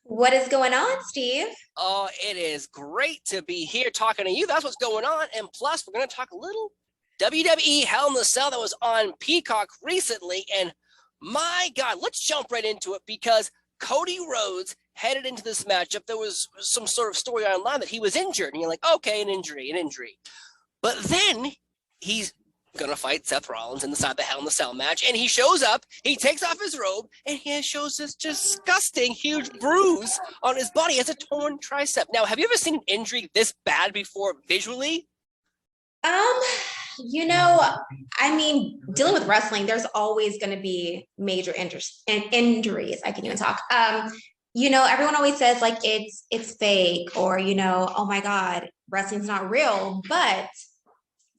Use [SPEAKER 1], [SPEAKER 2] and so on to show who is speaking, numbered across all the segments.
[SPEAKER 1] What is going on, Steve?
[SPEAKER 2] Oh, it is great to be here talking to you. That's what's going on. And plus, we're going to talk a little WWE Hell in the Cell that was on Peacock recently. And my God, let's jump right into it because Cody Rhodes headed into this matchup. There was some sort of story online that he was injured. And you're like, okay, an injury. But then he's going to fight Seth Rollins inside the Hell in the Cell match. And he shows up, he takes off his robe, and he shows this disgusting, huge bruise on his body. He has a torn tricep. Now, have you ever seen an injury this bad before visually?
[SPEAKER 1] Um, you know, Dealing with wrestling, there's always going to be major injuries. I can even talk. Everyone always says like it's fake or oh my God, wrestling's not real, but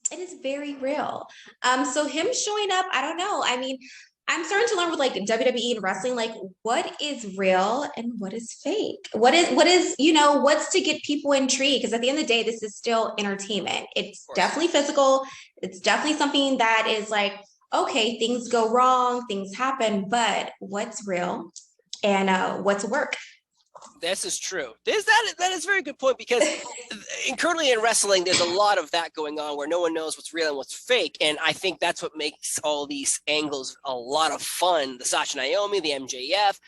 [SPEAKER 1] it is very real. So him showing up, I don't know. I'm starting to learn with like WWE and wrestling, like what is real and what is fake. What's to get people intrigued? Because at the end of the day, this is still entertainment. It's definitely physical. It's definitely something that is like, okay, things go wrong, things happen, but what's real and what's work?
[SPEAKER 2] This is true. That is a very good point because currently in wrestling, there's a lot of that going on where no one knows what's real and what's fake. And I think that's what makes all these angles a lot of fun. The Sasha Naomi, the MJF,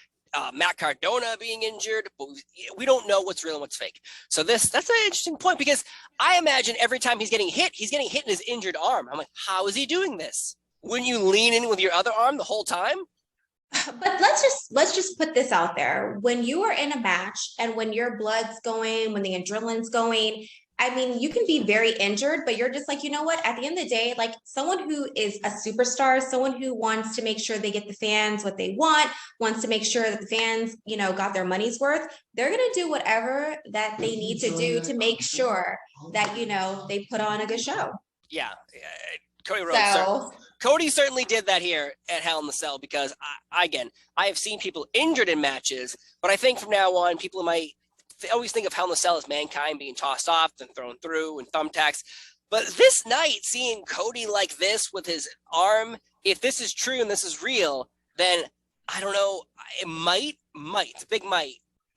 [SPEAKER 2] Matt Cardona being injured, but we don't know what's real and what's fake. So that's an interesting point because I imagine every time he's getting hit in his injured arm. I'm like, how is he doing this? Wouldn't you lean in with your other arm the whole time?
[SPEAKER 1] But let's just put this out there. When you are in a match and when your blood's going, when the adrenaline's going, you can be very injured, but you're just like, you know what? At the end of the day, like someone who is a superstar, someone who wants to make sure they get the fans what they want, wants to make sure that the fans, got their money's worth, they're going to do whatever that they need to do to make sure that, they put on a good show.
[SPEAKER 2] Yeah. Cody Rhodes. Cody certainly did that here at Hell in the Cell because, I have seen people injured in matches, but I think from now on, people might always think of Hell in the Cell as mankind being tossed off and thrown through and thumbtacks. But this night, seeing Cody like this with his arm, if this is true and this is real, then I don't know, it might, big might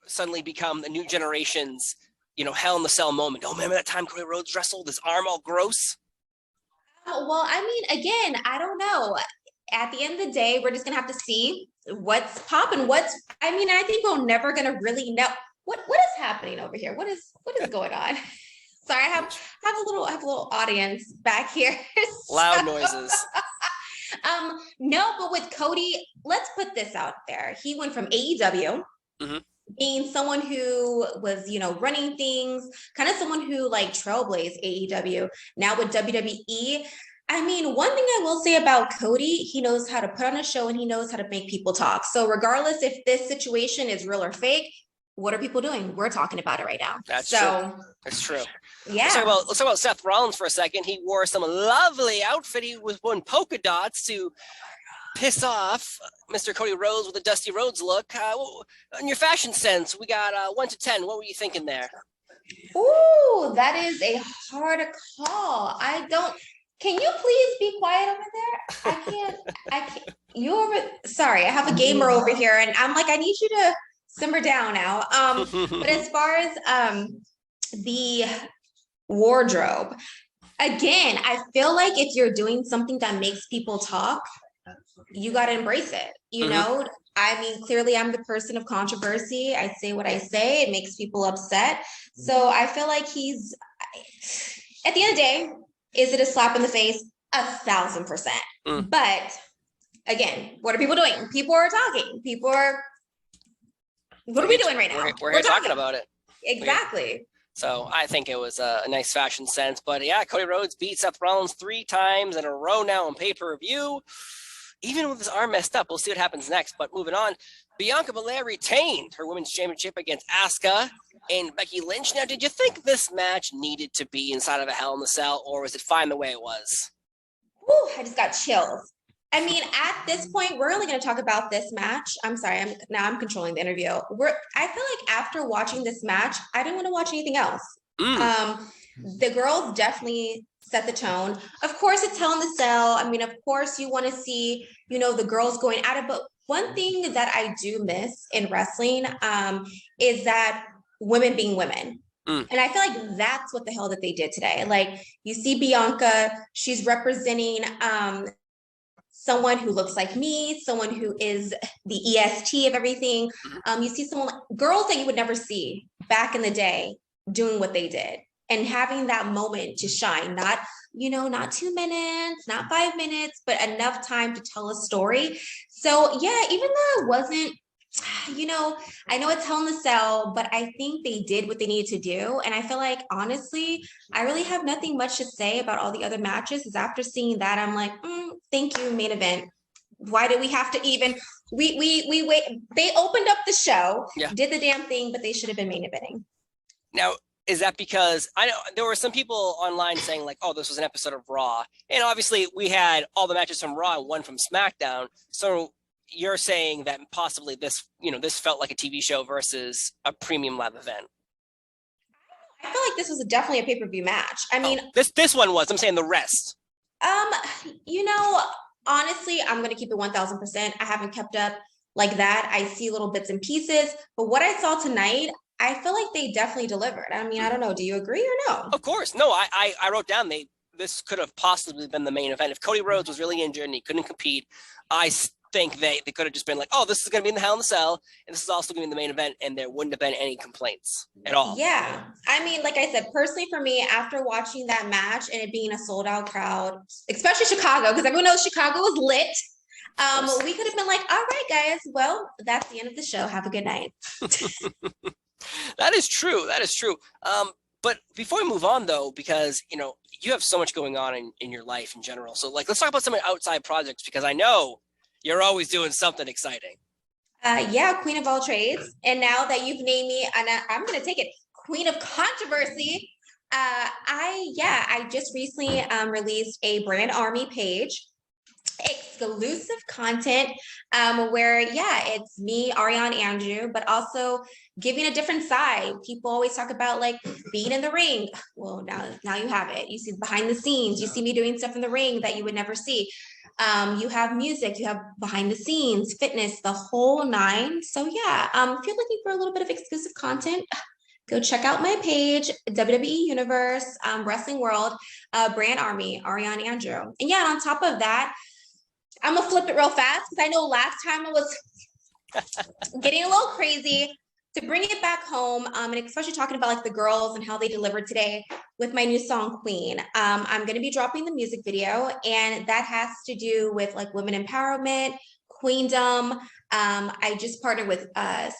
[SPEAKER 2] suddenly become the new generation's, Hell in the Cell moment. Oh, remember that time Cody Rhodes wrestled, his arm all gross?
[SPEAKER 1] Well, again, I don't know. At the end of the day, we're just gonna have to see what's popping. I think we're never gonna really know what is happening over here. What is going on? Sorry, I have a little audience back here.
[SPEAKER 2] Loud noises.
[SPEAKER 1] No, but with Cody, let's put this out there. He went from AEW. Mm-hmm. Being someone who was, running things, kind of someone who like trailblazed AEW. Now with WWE, one thing I will say about Cody, he knows how to put on a show and he knows how to make people talk. So regardless if this situation is real or fake, what are people doing? We're talking about it right now.
[SPEAKER 2] That's true.
[SPEAKER 1] Yeah.
[SPEAKER 2] Let's talk about Seth Rollins for a second. He wore some lovely outfit. He was wearing polka dots to piss off Mr. Cody Rhodes with a Dusty Rhodes look. In your fashion sense, we got 1 to 10. What were you thinking there?
[SPEAKER 1] Ooh, that is a hard call. Can you please be quiet over there? I can't. Sorry, I have a gamer over here and I'm like, I need you to simmer down now. But as far as the wardrobe, again, I feel like if you're doing something that makes people talk, you got to embrace it. Clearly I'm the person of controversy. I say what I say. It makes people upset. So I feel like he's, at the end of the day, is it a slap in the face? 1,000%. But again, what are people doing? People are talking. What are we doing right now?
[SPEAKER 2] We're talking about it.
[SPEAKER 1] Exactly.
[SPEAKER 2] So I think it was a nice fashion sense. But yeah, Cody Rhodes beat Seth Rollins 3 times in a row now on pay-per-view. Even with his arm messed up, we'll see what happens next. But moving on, Bianca Belair retained her women's championship against Asuka and Becky Lynch. Now, did you think this match needed to be inside of a Hell in the Cell, or was it fine the way it was?
[SPEAKER 1] Ooh, I just got chills. At this point, we're only going to talk about this match. I'm sorry, I'm controlling the interview. I feel like after watching this match, I didn't want to watch anything else. The girls definitely set the tone. Of course, it's Hell in the Cell. Of course, you want to see, the girls going at it. But one thing that I do miss in wrestling is that women being women. And I feel like that's what the hell that they did today. Like you see Bianca, she's representing someone who looks like me, someone who is the EST of everything. You see girls that you would never see back in the day doing what they did and having that moment to shine, not, not 2 minutes, not 5 minutes, but enough time to tell a story. So yeah, even though it wasn't, I know it's Hell in the Cell, but I think they did what they needed to do. And I feel like, honestly, I really have nothing much to say about all the other matches. Because after seeing that, I'm like, thank you, main event. Why did we have to even, we wait. They opened up the show, did the damn thing, but they should have been main eventing.
[SPEAKER 2] Now, is that because I know there were some people online saying like, oh, this was an episode of Raw. And obviously we had all the matches from Raw and one from SmackDown. So you're saying that possibly this felt like a TV show versus a premium live event.
[SPEAKER 1] I feel like this was definitely a pay-per-view match. I mean,
[SPEAKER 2] this one was. I'm saying the rest.
[SPEAKER 1] Honestly, I'm going to keep it 1000%. I haven't kept up like that. I see little bits and pieces, but what I saw tonight, I feel like they definitely delivered. I mean, I don't know. Do you agree or no?
[SPEAKER 2] Of course. No, I wrote down this could have possibly been the main event. If Cody Rhodes was really injured and he couldn't compete, I think they could have just been like, oh, this is going to be in the Hell in the Cell, and this is also going to be in the main event, and there wouldn't have been any complaints at all.
[SPEAKER 1] Yeah. I mean, like I said, personally for me, after watching that match and it being a sold out crowd, especially Chicago, because everyone knows Chicago was lit, we could have been like, all right, guys, well, that's the end of the show. Have a good night.
[SPEAKER 2] That is true. That is true. But before we move on, though, because, you have so much going on in your life in general. So, let's talk about some outside projects, because I know you're always doing something exciting.
[SPEAKER 1] Yeah, Queen of all trades. And now that you've named me, and I'm going to take it, Queen of controversy. I just recently released a Brand Army page, exclusive content where it's me, Ariane Andrew, but also giving a different side. People always talk about like being in the ring. Well, now you have it. You see behind the scenes, you see me doing stuff in the ring that you would never see. You have music, you have behind the scenes, fitness, the whole nine. So yeah, if you're looking for a little bit of exclusive content, go check out my page, WWE Universe, Wrestling World, Brand Army, Ariane Andrew. And yeah, on top of that, I'm gonna flip it real fast because I know last time I was getting a little crazy. To bring it back home, and especially talking about like the girls and how they delivered today with my new song Queen. I'm gonna be dropping the music video, and that has to do with like women empowerment, queendom. I just partnered with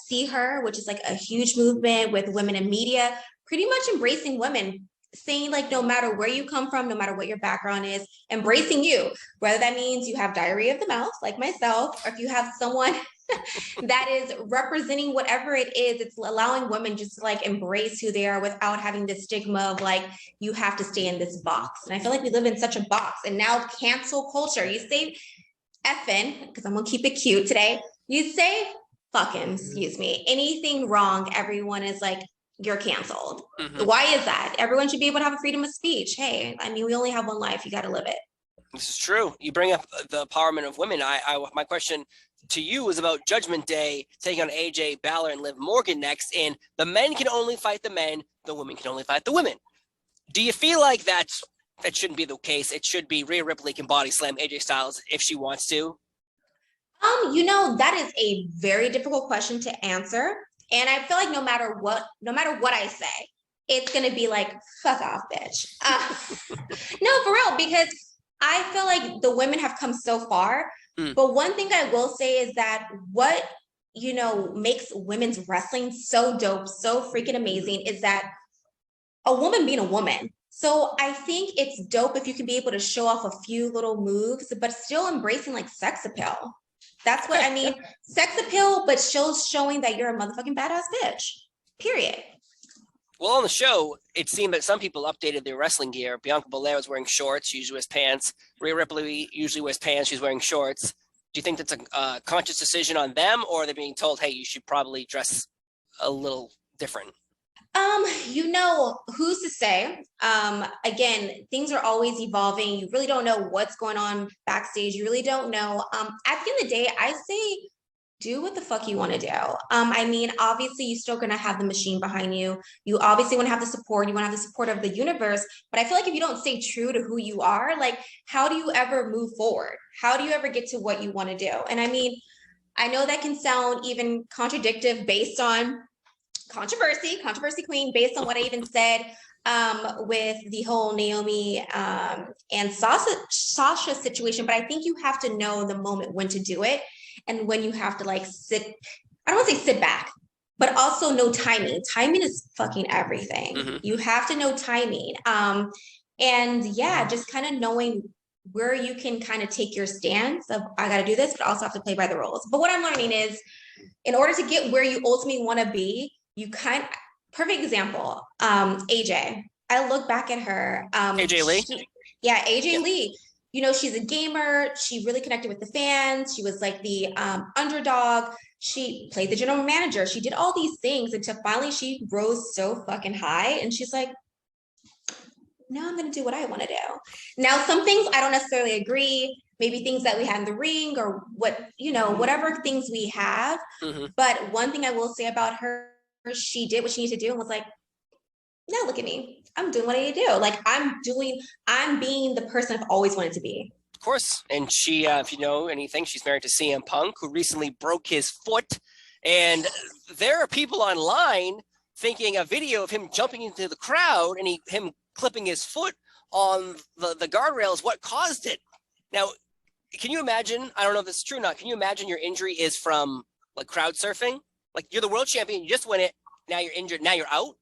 [SPEAKER 1] See Her, which is like a huge movement with women in media, pretty much embracing women, saying like no matter where you come from, no matter what your background is, embracing you, whether that means you have diarrhea of the mouth like myself, or if you have someone that is representing whatever it is, it's allowing women just to like embrace who they are without having this stigma of like you have to stay in this box. And I feel like we live in such a box. And now cancel culture, you say effing, because I'm gonna keep it cute today, you say fucking, excuse me, anything wrong, everyone is like, you're canceled. Why is that? Everyone should be able to have a freedom of speech. Hey, I mean, we only have one life. You got to live it.
[SPEAKER 2] This is true. You bring up the empowerment of women. My question to you was about Judgment Day taking on AJ Balor and Liv Morgan next. And the men can only fight the men. The women can only fight the women. Do you feel like that shouldn't be the case? It should be Rhea Ripley can body slam AJ Styles if she wants to.
[SPEAKER 1] That is a very difficult question to answer. And I feel like no matter what I say, it's going to be like, fuck off, bitch. No, for real, because I feel like the women have come so far. But one thing I will say is that what, makes women's wrestling so dope, so freaking amazing is that a woman being a woman. So I think it's dope if you can be able to show off a few little moves, but still embracing like sex appeal. That's what I mean. Sex appeal, but showing that you're a motherfucking badass bitch. Period.
[SPEAKER 2] Well, on the show, it seemed that some people updated their wrestling gear. Bianca Belair was wearing shorts. She usually wears pants. Rhea Ripley usually wears pants. She's wearing shorts. Do you think that's a conscious decision on them, or are they being told, hey, you should probably dress a little different?
[SPEAKER 1] Who's to say? Again, things are always evolving. You really don't know what's going on backstage. You really don't know. At the end of the day, I say do what the fuck you want to do. I mean, obviously, you're still gonna have the machine behind you. You obviously want to have the support. You want to have the support of the universe. But I feel like if you don't stay true to who you are, like, how do you ever move forward? How do you ever get to what you want to do? And I mean, I know that can sound even contradictive based on controversy queen, based on what I even said with the whole Naomi and Sasha situation. But I think you have to know the moment when to do it and when you have to like sit. I don't want to say sit back, but also know timing. Timing is fucking everything.
[SPEAKER 2] Mm-hmm.
[SPEAKER 1] You have to know timing. And yeah, just kind of knowing where you can kind of take your stance of I got to do this, but also have to play by the rules. But what I'm learning is, in order to get where you ultimately want to be, you kind of, perfect example, AJ. I look back at her.
[SPEAKER 2] AJ Lee?
[SPEAKER 1] AJ Lee. You know, she's a gamer. She really connected with the fans. She was like the underdog. She played the general manager. She did all these things until finally she rose so fucking high. And she's like, now I'm going to do what I want to do. Now, some things I don't necessarily agree. Maybe things that we had in the ring or what, you know, whatever things we have.
[SPEAKER 2] Mm-hmm.
[SPEAKER 1] But one thing I will say about her, she did what she needed to do and was like, now look at me. I'm doing what I need to do. Like I'm being the person I've always wanted to be.
[SPEAKER 2] Of course. And she, if you know anything, she's married to CM Punk, who recently broke his foot. And there are people online thinking a video of him jumping into the crowd and him clipping his foot on the guardrails, what caused it. Now, can you imagine, I don't know if this is true or not, can you imagine your injury is from like crowd surfing? Like you're the world champion, you just win it, now you're injured, now you're out?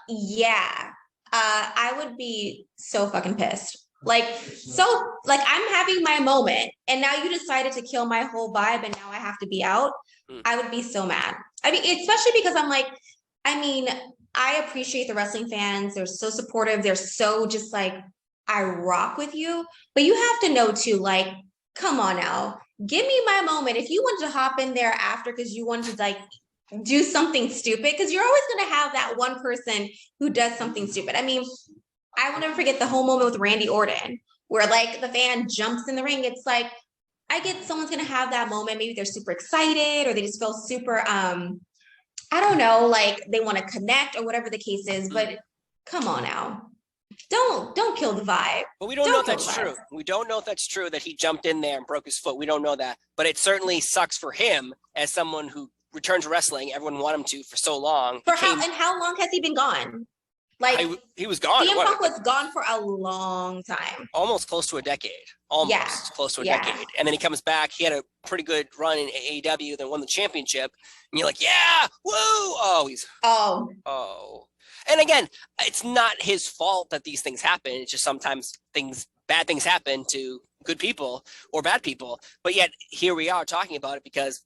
[SPEAKER 1] Yeah. I would be so fucking pissed. Like, so, like I'm having my moment and now you decided to kill my whole vibe and now I have to be out. I would be so mad. I mean, especially because I'm like, I mean, I appreciate the wrestling fans. They're so supportive. They're so just like, I rock with you. But you have to know too, like, come on now, give me my moment. If you wanted to hop in there after because you wanted to like do something stupid, because you're always going to have that one person who does something stupid. I mean, I will never forget the whole moment with Randy Orton, where like the fan jumps in the ring. It's like, I get someone's going to have that moment. Maybe they're super excited or they just feel super, I don't know, like they want to connect or whatever the case is, but come on now. Don't kill the vibe.
[SPEAKER 2] But we don't know if that's true. We don't know if that's true that he jumped in there and broke his foot. We don't know that. But it certainly sucks for him as someone who returned to wrestling. Everyone wanted him to for so long.
[SPEAKER 1] How long has he been gone? Like
[SPEAKER 2] he was gone.
[SPEAKER 1] CM Punk was gone for a long time.
[SPEAKER 2] Almost close to a decade. Close to a decade. And then he comes back. He had a pretty good run in AEW, then won the championship. And you're like, yeah, woo! Oh. And again, it's not his fault that these things happen. It's just sometimes bad things happen to good people or bad people. But yet here we are talking about it because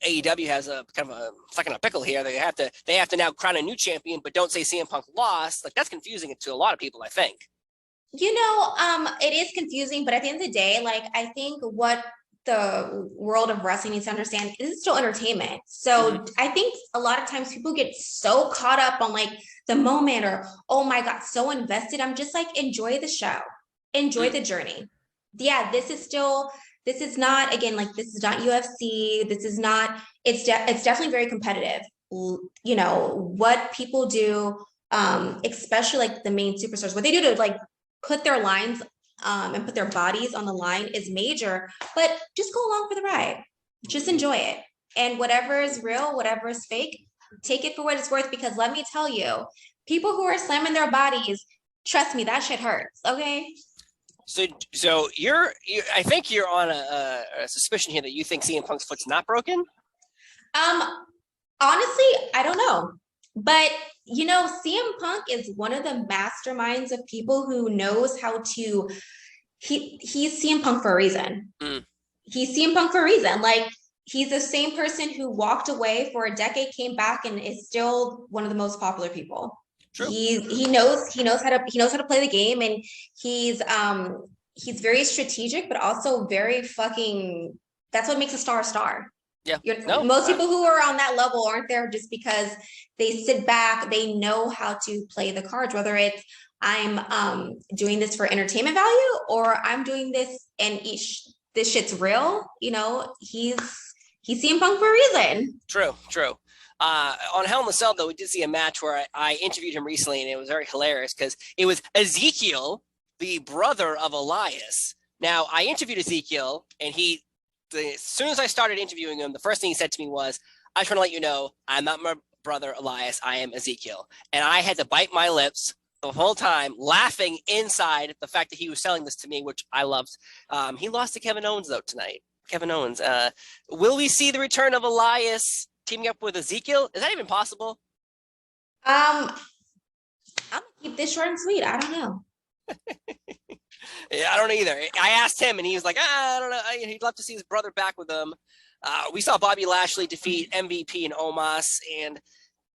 [SPEAKER 2] AEW has a kind of a stuck in a pickle here. They have to now crown a new champion, but don't say CM Punk lost. Like that's confusing to a lot of people, I think.
[SPEAKER 1] You know, it is confusing, but at the end of the day, like I think what the world of wrestling needs to understand is still entertainment. So I think a lot of times people get so caught up on like the moment or, oh my God, so invested. I'm just like, enjoy the show, enjoy the journey. Yeah, this is not, again, like this is not UFC. This is not, it's definitely very competitive. You know, what people do, especially like the main superstars, what they do to like put their lines and put their bodies on the line is major, but just go along for the ride. Just enjoy it. And whatever is real, whatever is fake, take it for what it's worth, because let me tell you, people who are slamming their bodies, trust me, that shit hurts, okay?
[SPEAKER 2] So I think you're on a suspicion here that you think CM Punk's foot's not broken?
[SPEAKER 1] Honestly, I don't know. But, you know, CM Punk is one of the masterminds of people who knows how to, he's CM Punk for a reason. He's CM Punk for a reason. Like, he's the same person who walked away for a decade, came back, and is still one of the most popular people. True. He knows how to play the game, and he's very strategic, but also very fucking, that's what makes a star a star.
[SPEAKER 2] Yeah.
[SPEAKER 1] Most people who are on that level aren't there just because they sit back, they know how to play the cards, whether it's I'm doing this for entertainment value or I'm doing this and this shit's real. You know, he's CM Punk for a reason.
[SPEAKER 2] True. On Hell in the Cell, though, we did see a match where I interviewed him recently, and it was very hilarious because it was Ezekiel, the brother of Elias. Now, I interviewed Ezekiel, and as soon as I started interviewing him, the first thing he said to me was, I just want to let you know, I'm not my brother Elias, I am Ezekiel. And I had to bite my lips the whole time, laughing inside the fact that he was selling this to me, which I loved. He lost to Kevin Owens, though, tonight. Kevin Owens. Will we see the return of Elias teaming up with Ezekiel? Is that even possible?
[SPEAKER 1] I'm gonna keep this short and sweet. I don't know.
[SPEAKER 2] Yeah, I don't either. I asked him, and he was like, I don't know. He'd love to see his brother back with him. We saw Bobby Lashley defeat MVP and Omos, and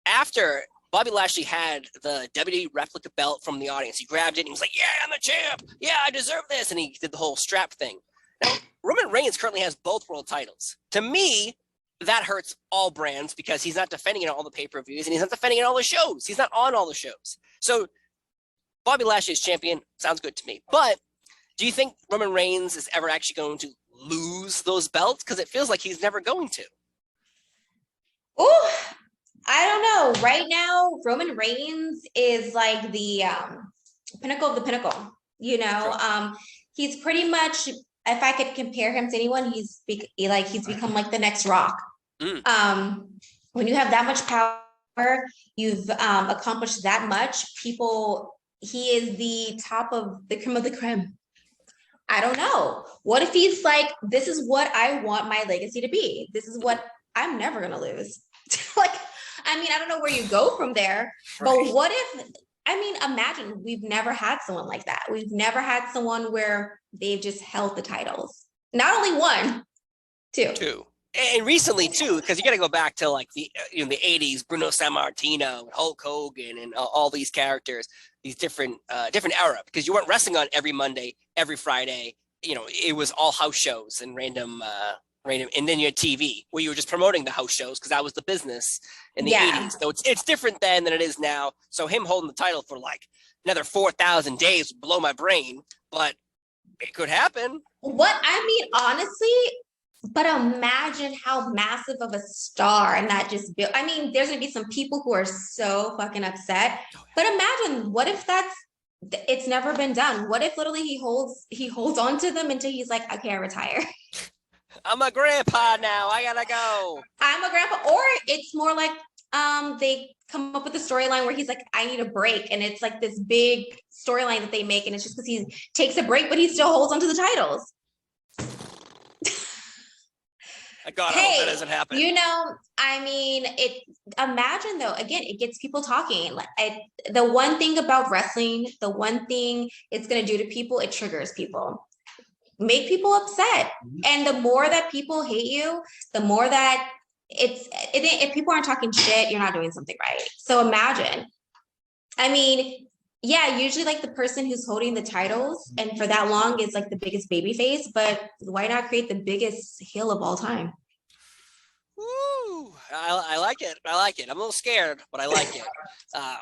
[SPEAKER 2] after Bobby Lashley had the WWE replica belt from the audience, he grabbed it and he was like, yeah, I'm the champ. Yeah, I deserve this. And he did the whole strap thing. Now, Roman Reigns currently has both world titles. To me, that hurts all brands because he's not defending it on all the pay-per-views and he's not defending it on all the shows. He's not on all the shows. So Bobby Lashley is champion. Sounds good to me. But do you think Roman Reigns is ever actually going to lose those belts? Because it feels like he's never going to.
[SPEAKER 1] Oh, I don't know. Right now, Roman Reigns is like the pinnacle of the pinnacle. You know,
[SPEAKER 2] Sure.
[SPEAKER 1] He's pretty much, if I could compare him to anyone, he's become like the next Rock. When you have that much power, you've accomplished that much. He is the top of the creme. I don't know. What if he's like, this is what I want my legacy to be. This is what I'm never gonna lose. Like, I mean, I don't know where you go from there, but what if, I mean, imagine we've never had someone like that. We've never had someone where they've just held the titles. Not only one, two.
[SPEAKER 2] And recently too, because you got to go back to like the the 80s, Bruno Sammartino, and Hulk Hogan, and all these characters, these different era. Because you weren't wrestling on every Monday, every Friday. You know, it was all house shows and random, and then you had TV where you were just promoting the house shows because that was the business in the 80s. So it's different then than it is now. So him holding the title for like another 4,000 days would blow my brain, but it could happen.
[SPEAKER 1] What I mean, honestly. But imagine how massive of a star and that just built. I mean, there's gonna be some people who are so fucking upset. But imagine what if it's never been done. What if literally he holds on to them until he's like, okay, I retire.
[SPEAKER 2] I'm a grandpa now. I gotta go.
[SPEAKER 1] I'm a grandpa. Or it's more like they come up with a storyline where he's like, I need a break. And it's like this big storyline that they make, and it's just because he takes a break, but he still holds on to the titles.
[SPEAKER 2] God, I hope that doesn't happen.
[SPEAKER 1] You know, I mean, imagine though, again, it gets people talking. Like the one thing about wrestling, the one thing it's going to do to people, it triggers people, make people upset. And the more that people hate you, the more that if people aren't talking shit, you're not doing something right. So imagine, I mean, yeah, usually like the person who's holding the titles and for that long is like the biggest baby face, but why not create the biggest heel of all time?
[SPEAKER 2] Woo! I like it. I like it. I'm a little scared, but I like it.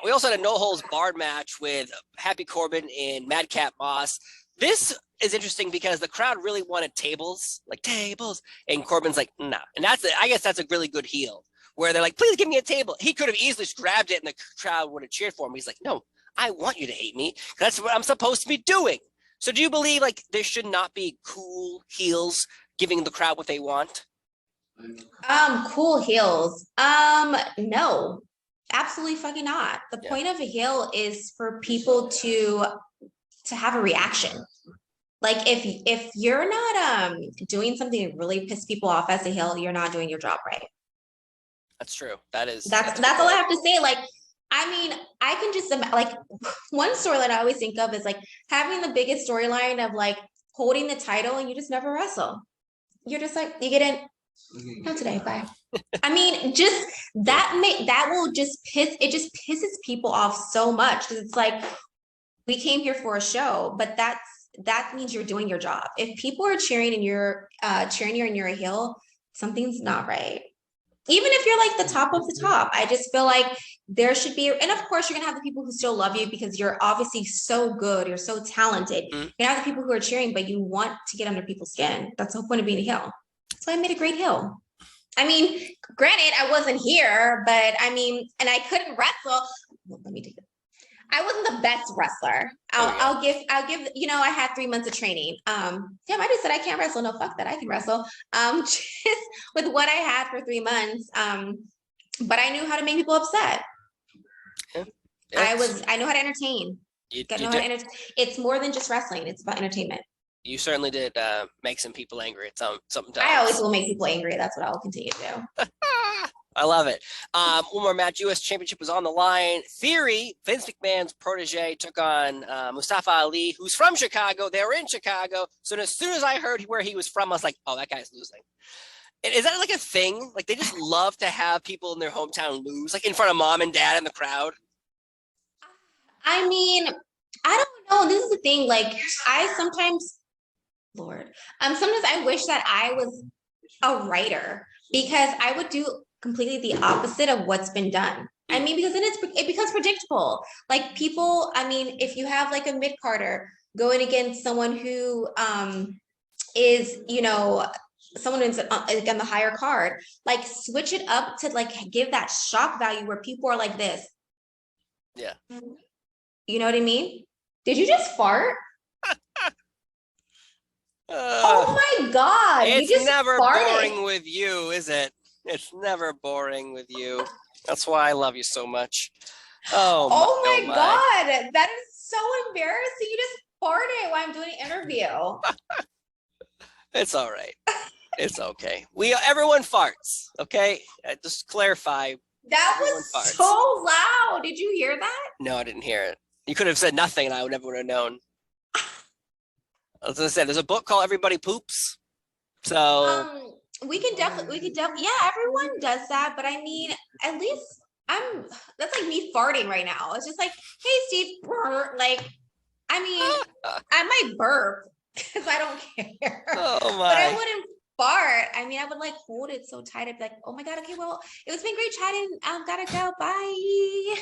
[SPEAKER 2] We also had a no-holds-barred match with Happy Corbin and Madcap Moss. This is interesting because the crowd really wanted tables, and Corbin's like, nah. And I guess that's a really good heel, where they're like, please give me a table. He could have easily just grabbed it and the crowd would have cheered for him. He's like, no, I want you to hate me. That's what I'm supposed to be doing. So do you believe like there should not be cool heels giving the crowd what they want?
[SPEAKER 1] Cool heels. No, absolutely fucking not. The point of a heel is for people to have a reaction. Like if you're not doing something to really piss people off as a heel, you're not doing your job right.
[SPEAKER 2] That's true. That's
[SPEAKER 1] all I have to say. Like, I mean, I can just like one storyline I always think of is like having the biggest storyline of like holding the title and you just never wrestle. You're just like, you get in, not today, bye. I mean, just that will just pisses people off so much because it's like we came here for a show, but that means you're doing your job. If people are cheering and you're cheering you and you're a heel, something's not right. Even if you're like the top of the top, I just feel like there should be, and of course, you're gonna have the people who still love you because you're obviously so good, you're so talented.
[SPEAKER 2] Mhm.
[SPEAKER 1] You're gonna have the people who are cheering, but you want to get under people's skin. That's the whole point of being a heel. That's why I made a great heel. I mean, granted, I wasn't here, but I mean, and I couldn't wrestle. Well, let me take it. I wasn't the best wrestler. I'll give, you know, I had 3 months of training. Damn, I just said I can't wrestle. No, fuck that. I can wrestle. Just with what I had for 3 months. But I knew how to make people upset.
[SPEAKER 2] Yeah.
[SPEAKER 1] I know how to entertain. It's more than just wrestling. It's about entertainment.
[SPEAKER 2] You certainly did make some people angry at sometimes.
[SPEAKER 1] I always will make people angry. That's what I'll continue to do.
[SPEAKER 2] I love it. One more match. U.S. Championship was on the line. Theory, Vince McMahon's protege, took on Mustafa Ali, who's from Chicago. They were in Chicago. So as soon as I heard where he was from, I was like, oh, that guy's losing. And is that like a thing? Like they just love to have people in their hometown lose, like in front of mom and dad in the crowd?
[SPEAKER 1] I mean, I don't know. This is the thing. Like I sometimes, Lord, sometimes I wish that I was a writer because I would do completely the opposite of what's been done. I mean, because then it becomes predictable. Like people, I mean, if you have like a mid-carder going against someone who is, you know, someone who's again the higher card, like switch it up to like give that shock value where people are like this.
[SPEAKER 2] Yeah.
[SPEAKER 1] You know what I mean? Did you just fart? Oh my God.
[SPEAKER 2] It's
[SPEAKER 1] you just
[SPEAKER 2] never
[SPEAKER 1] farted.
[SPEAKER 2] boring with you, is it? It's never boring with you. That's why I love you so much. Oh
[SPEAKER 1] my God. That is so embarrassing. You just farted while I'm doing an interview.
[SPEAKER 2] It's all right. It's okay. Everyone farts, okay? Just clarify.
[SPEAKER 1] That was so loud. Did you hear that?
[SPEAKER 2] No, I didn't hear it. You could have said nothing and I never would have known. As I said, there's a book called Everybody Poops. So
[SPEAKER 1] we could definitely, yeah, everyone does that, but I mean, at least that's like me farting right now. It's just like, hey, Steve, like, I mean, I might burp because I don't care.
[SPEAKER 2] Oh my.
[SPEAKER 1] But I wouldn't fart. I mean, I would like hold it so tight. I'd be like, oh my God, okay, well, it's been great chatting. Gotta go, bye.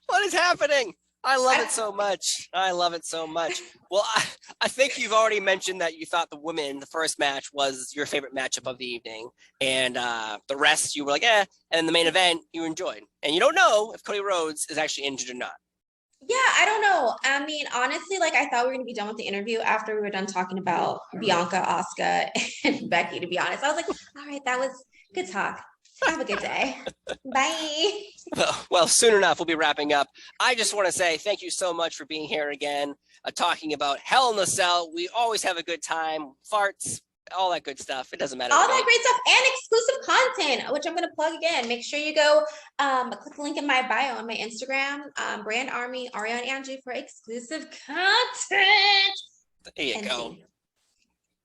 [SPEAKER 2] What is happening? I love it so much. I love it so much. Well, I think you've already mentioned that you thought the first match was your favorite matchup of the evening. And the rest you were like, eh. And the main event you enjoyed. And you don't know if Cody Rhodes is actually injured or not.
[SPEAKER 1] Yeah, I don't know. I mean, honestly, like I thought we were gonna be done with the interview after we were done talking about Bianca, Asuka, and Becky, to be honest. I was like, all right, that was good talk. Have a good day. Bye.
[SPEAKER 2] Well, soon enough, we'll be wrapping up. I just want to say thank you so much for being here again, talking about Hell in the Cell. We always have a good time. Farts, all that good stuff. It doesn't matter.
[SPEAKER 1] All that great stuff and exclusive content, which I'm going to plug again. Make sure you go click the link in my bio on my Instagram, Brand Army, Ariane Andrew for exclusive content.
[SPEAKER 2] There you go.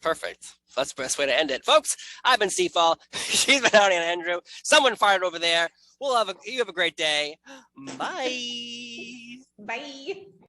[SPEAKER 2] Perfect. That's the best way to end it. Folks, I've been Seafall. She's been Ariane Andrew. Someone fired over there. You have a great day. Bye.
[SPEAKER 1] Bye.